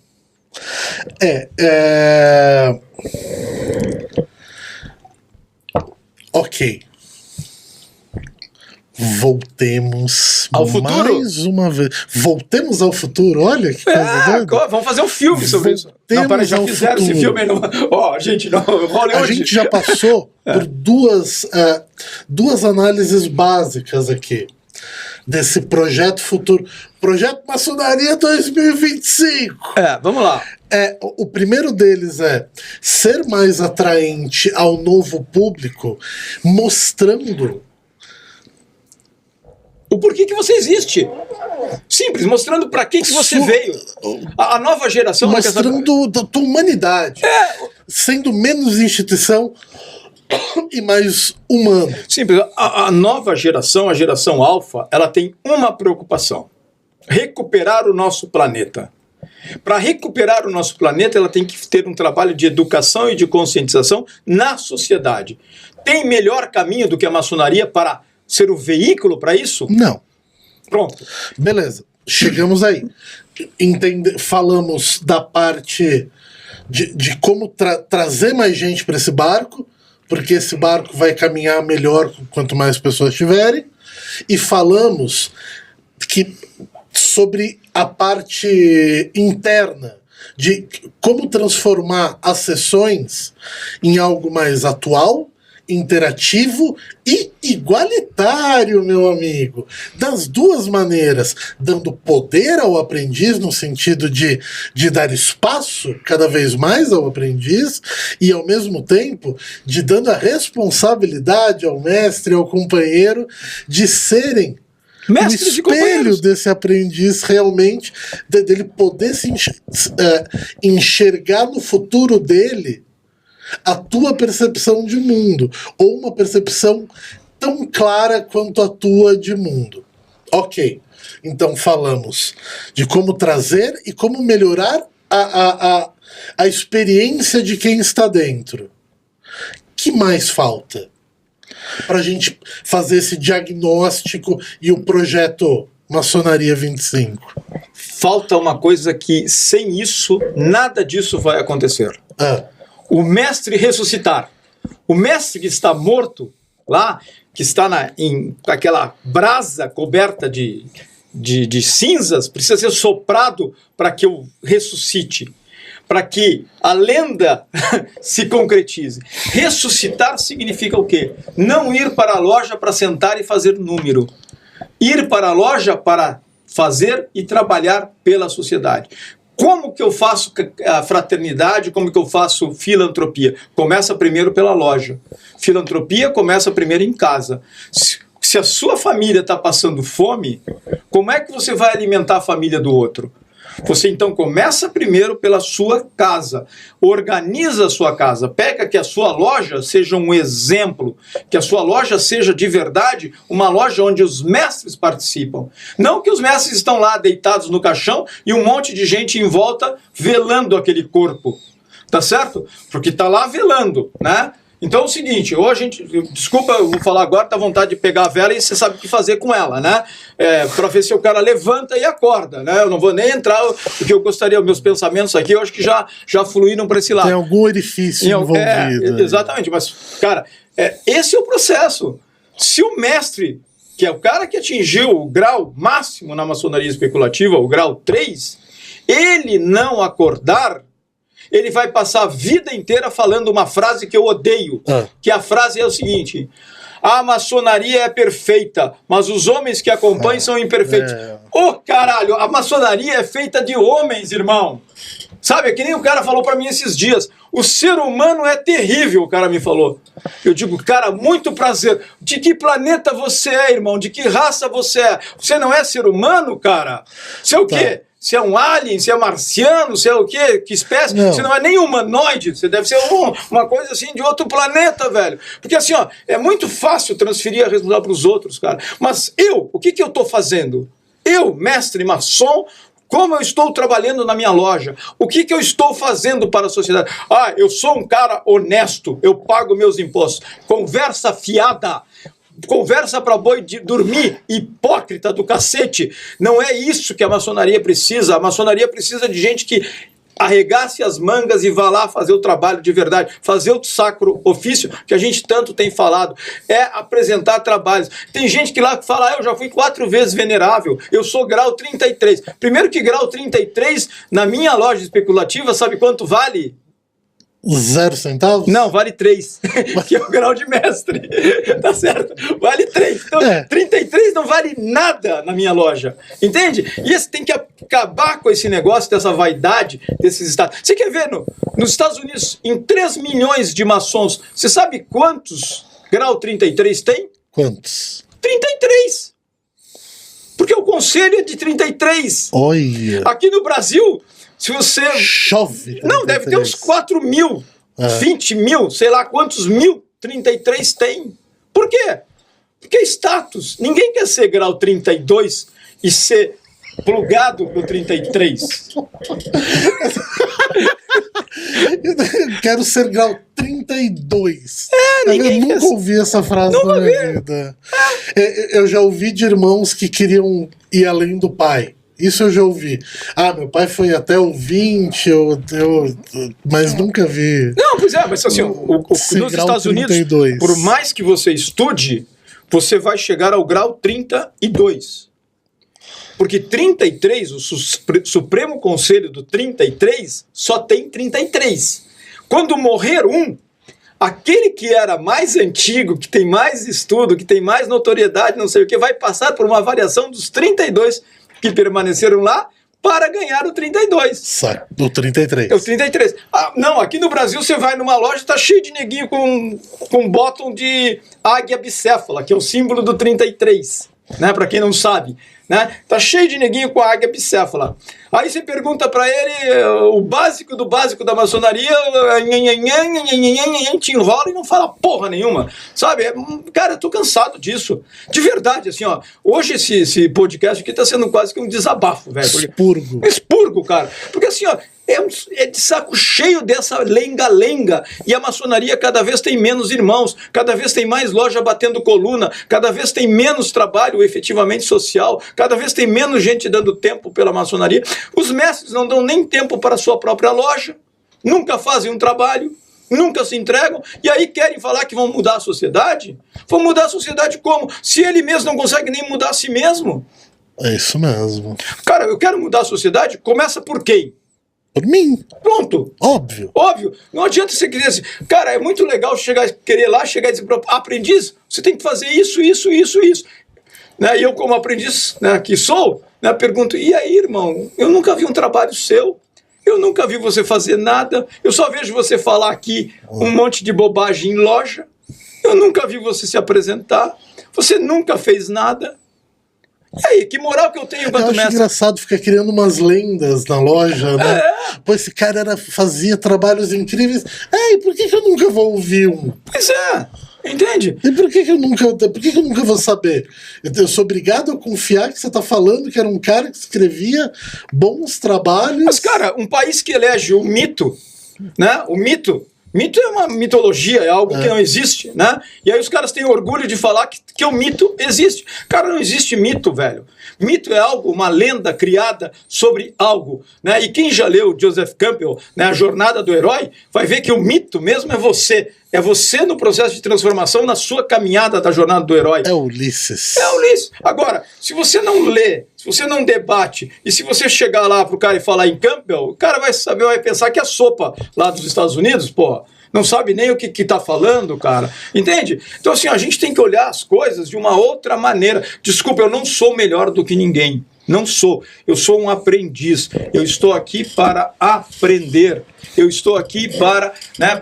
Ok. Voltemos ao futuro. Mais uma vez. Voltemos ao futuro, olha que coisa doida. Vamos fazer um filme sobre isso. Não, peraí, já fizeram esse filme. Gente, não, a gente já passou por duas análises básicas aqui desse projeto futuro. Projeto Maçonaria 2025. Vamos lá. O primeiro deles é ser mais atraente ao novo público, mostrando o porquê que você existe. Simples, mostrando para que você veio. A nova geração... Mostrando a tua humanidade. Sendo menos instituição e mais humano. Simples. A nova geração, a geração alfa, ela tem uma preocupação. Recuperar o nosso planeta. Para recuperar o nosso planeta, ela tem que ter um trabalho de educação e de conscientização na sociedade. Tem melhor caminho do que a maçonaria para ser o veículo para isso? Não. Pronto. Beleza. Chegamos aí. Falamos da parte de como trazer mais gente para esse barco, porque esse barco vai caminhar melhor quanto mais pessoas tiverem. E falamos sobre a parte interna, de como transformar as sessões em algo mais atual, interativo e igualitário, meu amigo. Das duas maneiras, dando poder ao aprendiz no sentido de dar espaço cada vez mais ao aprendiz e, ao mesmo tempo, de dando a responsabilidade ao mestre e ao companheiro de serem mestre o espelho desse aprendiz realmente, dele poder se enxergar no futuro dele a tua percepção de mundo, ou uma percepção tão clara quanto a tua de mundo. Ok, então falamos de como trazer e como melhorar a experiência de quem está dentro. Que mais falta para a gente fazer esse diagnóstico e o projeto Maçonaria 25? Falta uma coisa que, sem isso, nada disso vai acontecer. O mestre ressuscitar. O mestre que está morto lá, que está em aquela brasa coberta de cinzas, precisa ser soprado para que eu ressuscite, para que a lenda se concretize. Ressuscitar significa o quê? Não ir para a loja para sentar e fazer número. Ir para a loja para fazer e trabalhar pela sociedade. Como que eu faço a fraternidade, como que eu faço filantropia? Começa primeiro pela loja. Filantropia começa primeiro em casa. Se a sua família está passando fome, como é que você vai alimentar a família do outro? Você então começa primeiro pela sua casa, organiza a sua casa, pega que a sua loja seja um exemplo, que a sua loja seja de verdade uma loja onde os mestres participam. Não que os mestres estão lá deitados no caixão e um monte de gente em volta velando aquele corpo, tá certo? Porque tá lá velando, né? Então é o seguinte, ou a gente, desculpa, eu vou falar agora, tá vontade de pegar a vela e você sabe o que fazer com ela, né? Para ver se o cara levanta e acorda, né? Eu não vou nem entrar, porque eu gostaria, meus pensamentos aqui, eu acho que já fluíram para esse lado. Tem algum orifício envolvido. Exatamente, mas, cara, esse é o processo. Se o mestre, que é o cara que atingiu o grau máximo na maçonaria especulativa, o grau 3, ele não acordar, ele vai passar a vida inteira falando uma frase que eu odeio, que a frase é o seguinte: a maçonaria é perfeita, mas os homens que acompanham são imperfeitos. Caralho, a maçonaria é feita de homens, irmão. Sabe, é que nem o cara falou pra mim esses dias. O ser humano é terrível, o cara me falou. Eu digo, cara, muito prazer. De que planeta você é, irmão? De que raça você é? Você não é ser humano, cara? Você é o quê? Você é um alien, você é marciano, você é o quê? Que espécie? Não. Você não é nem humanoide, você deve ser uma coisa assim de outro planeta, velho. Porque assim, ó, é muito fácil transferir a responsabilidade para os outros, cara. Mas o que eu tô fazendo? Eu, mestre maçom, como eu estou trabalhando na minha loja? O que eu estou fazendo para a sociedade? Eu sou um cara honesto, eu pago meus impostos. Conversa fiada. Conversa pra boi de dormir, hipócrita do cacete. Não é isso que a maçonaria precisa. A maçonaria precisa de gente que arregace as mangas e vá lá fazer o trabalho de verdade, fazer o sacro ofício que a gente tanto tem falado, é apresentar trabalhos. Tem gente que lá fala, eu já fui 4 vezes venerável, eu sou grau 33. Primeiro que grau 33, na minha loja especulativa, sabe quanto vale? 0 centavos? Não, vale 3, que é o grau de mestre, tá certo? Vale 3, então 33 não vale nada na minha loja, entende? E esse tem que acabar com esse negócio, dessa vaidade desses estados. Você quer ver, nos Estados Unidos, em 3 milhões de maçons, você sabe quantos grau 33 tem? Quantos? 33! Porque o conselho é de 33. Olha! Aqui no Brasil... Se você... Chove. 33. Não, deve ter uns 4 mil, 20 mil, sei lá quantos mil, 33 tem. Por quê? Porque é status. Ninguém quer ser grau 32 e ser plugado pro 33. Eu quero ser grau 32. Ninguém eu nunca ouvi essa frase na minha vida. Eu já ouvi de irmãos que queriam ir além do pai. Isso eu já ouvi. Meu pai foi até o 20, mas nunca vi. Não, pois é, mas assim, nos Estados 32. Unidos, por mais que você estude, você vai chegar ao grau 32. Porque 33, o Supremo Conselho do 33, só tem 33. Quando morrer um, aquele que era mais antigo, que tem mais estudo, que tem mais notoriedade, não sei o que, vai passar por uma avaliação dos 32 que permaneceram lá para ganhar o 32. O 33. É o 33. Não, aqui no Brasil você vai numa loja, tá cheio de neguinho com bottom de águia bicéfala, que é o símbolo do 33, né? Para quem não sabe, né? Tá cheio de neguinho com a águia bicéfala. Aí você pergunta para ele o básico do básico da maçonaria, te enrola e não fala porra nenhuma, sabe? Cara, eu tô cansado disso. De verdade, assim, ó. Hoje esse podcast aqui tá sendo quase que um desabafo, velho. Expurgo, cara. Porque assim, ó, é de saco cheio dessa lenga-lenga, e a maçonaria cada vez tem menos irmãos, cada vez tem mais loja batendo coluna, cada vez tem menos trabalho efetivamente social, cada vez tem menos gente dando tempo pela maçonaria. Os mestres não dão nem tempo para a sua própria loja, nunca fazem um trabalho, nunca se entregam, e aí querem falar que vão mudar a sociedade? Vão mudar a sociedade como? Se ele mesmo não consegue nem mudar a si mesmo. É isso mesmo. Cara, eu quero mudar a sociedade, começa por quem? Por mim. Pronto. Óbvio. Não adianta você querer assim, cara, é muito legal querer lá, chegar e dizer, aprendiz, você tem que fazer isso. Né? E eu, como aprendiz, né, que sou, né, pergunto, e aí, irmão, eu nunca vi um trabalho seu, eu nunca vi você fazer nada, eu só vejo você falar aqui um monte de bobagem em loja, eu nunca vi você se apresentar, você nunca fez nada. E aí, que moral que eu tenho enquanto mestre? Engraçado ficar criando umas lendas na loja, né? Pô, esse cara fazia trabalhos incríveis. E por que eu nunca vou ouvir um? Pois é, entende? E por que eu nunca vou saber? Eu sou obrigado a confiar que você tá falando que era um cara que escrevia bons trabalhos. Mas, cara, um país que elege o mito, né? O mito é uma mitologia, é algo que não existe, né? E aí os caras têm orgulho de falar que o mito existe. Cara, não existe mito, velho. Mito é algo, uma lenda criada sobre algo, né? E quem já leu Joseph Campbell, né, A Jornada do Herói, vai ver que o mito mesmo é você. É você no processo de transformação, na sua caminhada da jornada do herói. É Ulisses. Agora, se você não lê, se você não debate, e se você chegar lá pro cara e falar em Campbell, o cara vai pensar que é sopa lá dos Estados Unidos, porra. Não sabe nem o que tá falando, cara. Entende? Então, assim, a gente tem que olhar as coisas de uma outra maneira. Desculpa, eu não sou melhor do que ninguém. Não sou. Eu sou um aprendiz. Eu estou aqui para aprender. Eu estou aqui para, né,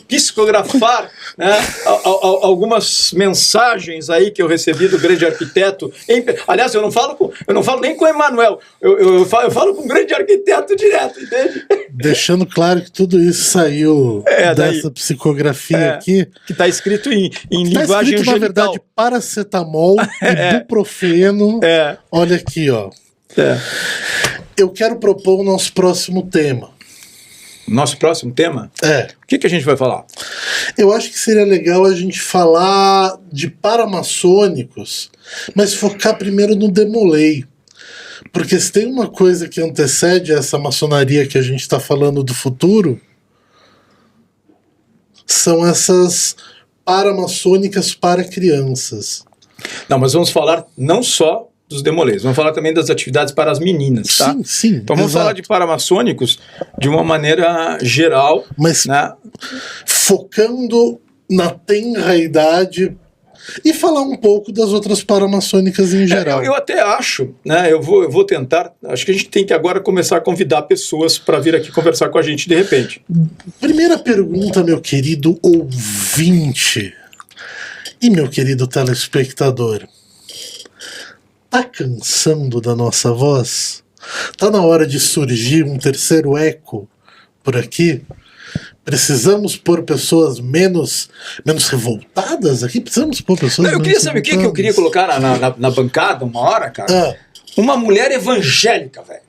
psicografar, né, algumas mensagens aí que eu recebi do grande arquiteto. Aliás, eu não falo nem com o Emmanuel. Eu falo com o grande arquiteto direto, entende? Deixando claro que tudo isso saiu dessa psicografia aqui. Que está escrito em linguagem escrito, angelical. Na verdade, paracetamol e ibuprofeno. Olha aqui, ó. Eu quero propor o nosso próximo tema. Nosso próximo tema? O que a gente vai falar? Eu acho que seria legal a gente falar de paramaçônicos, mas focar primeiro no Demolei. Porque se tem uma coisa que antecede essa maçonaria que a gente está falando do futuro, são essas paramaçônicas para crianças. Não, mas vamos falar não só dos demolês, vamos falar também das atividades para as meninas, tá? Sim, sim. Então vamos falar de paramaçônicos de uma maneira geral, mas né? Focando na tenra idade e falar um pouco das outras paramaçônicas em geral. Eu até acho, né? Eu vou tentar. Acho que a gente tem que agora começar a convidar pessoas para vir aqui conversar com a gente de repente. Primeira pergunta, meu querido ouvinte e meu querido telespectador. Tá cansando da nossa voz? Tá na hora de surgir um terceiro eco por aqui? Precisamos pôr pessoas menos revoltadas aqui? Precisamos pôr pessoas Não, eu queria menos saber o que eu revoltadas? queria colocar na bancada uma hora, cara. Uma mulher evangélica, velho.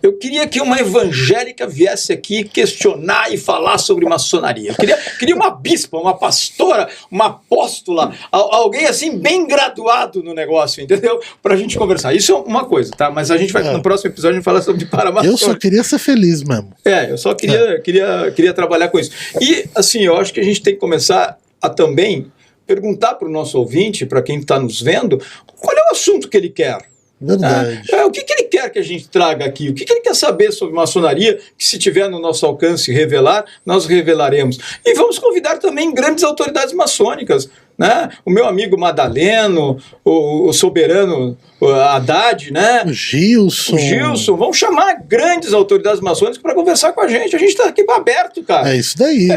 Eu queria que uma evangélica viesse aqui questionar e falar sobre maçonaria. Eu queria uma bispa, uma pastora, uma apóstola, alguém assim bem graduado no negócio, entendeu? Pra gente conversar. Isso é uma coisa, tá? Mas a gente vai, no próximo episódio, a gente falar sobre paramaçônica. Eu só queria ser feliz mesmo. Eu só queria trabalhar com isso. E, assim, eu acho que a gente tem que começar a também perguntar para o nosso ouvinte, para quem está nos vendo, qual é o assunto que ele quer. Verdade. O que ele quer que a gente traga aqui? O que ele quer saber sobre maçonaria? Que se tiver no nosso alcance revelar, nós revelaremos. E vamos convidar também grandes autoridades maçônicas, né? O meu amigo Madaleno, o soberano Haddad, né? O Gilson. Vamos chamar grandes autoridades maçônicas para conversar com a gente. A gente está aqui aberto, cara. É isso daí.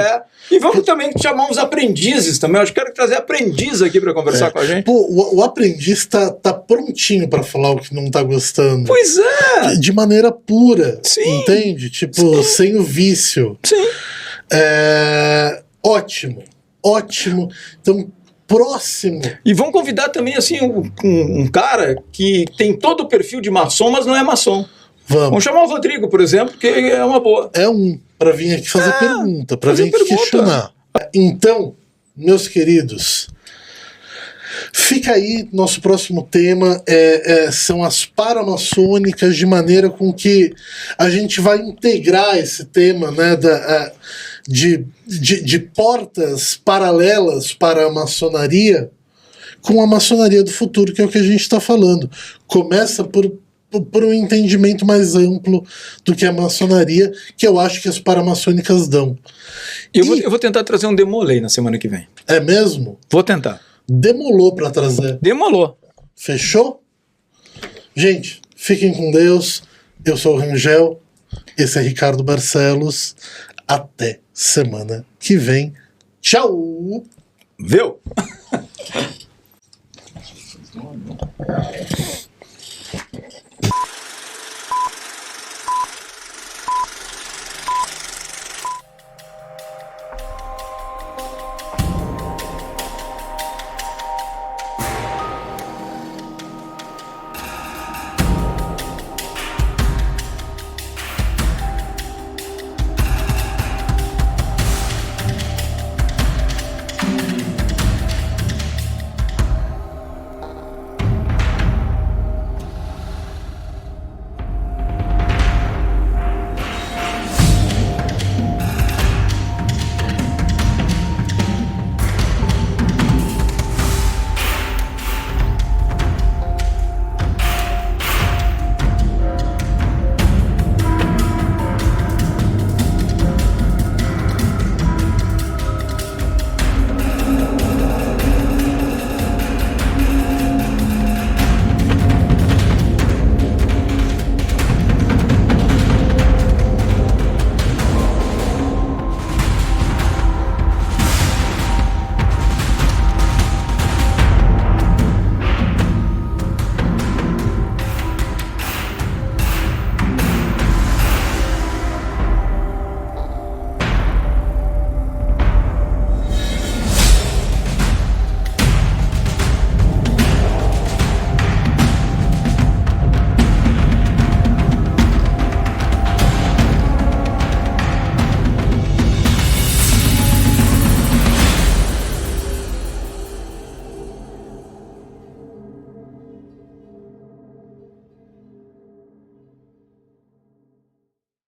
E vamos também chamar uns aprendizes também. Eu acho que quero trazer aprendiz aqui para conversar com a gente. Pô, o aprendiz tá prontinho para falar o que não tá gostando. Pois é. De maneira pura. Sim. Entende? Tipo, sem o vício. Sim. Ótimo. Então, próximo. E vamos convidar também assim um cara que tem todo o perfil de maçom, mas não é maçom. Vamos chamar o Rodrigo, por exemplo, que é uma boa. Para vir aqui fazer pergunta, para vir aqui questionar. Então, meus queridos, fica aí, nosso próximo tema são as paramaçônicas, de maneira com que a gente vai integrar esse tema, né, de portas paralelas para a maçonaria com a maçonaria do futuro, que é o que a gente está falando. Começa por um entendimento mais amplo do que a maçonaria, que eu acho que as paramaçônicas dão. Eu vou tentar trazer um demolei na semana que vem. É mesmo? Vou tentar. Demolou para trazer. Demolou. Fechou? Gente, fiquem com Deus. Eu sou o Rangel. Esse é Ricardo Barcelos. Até semana que vem. Tchau! Viu?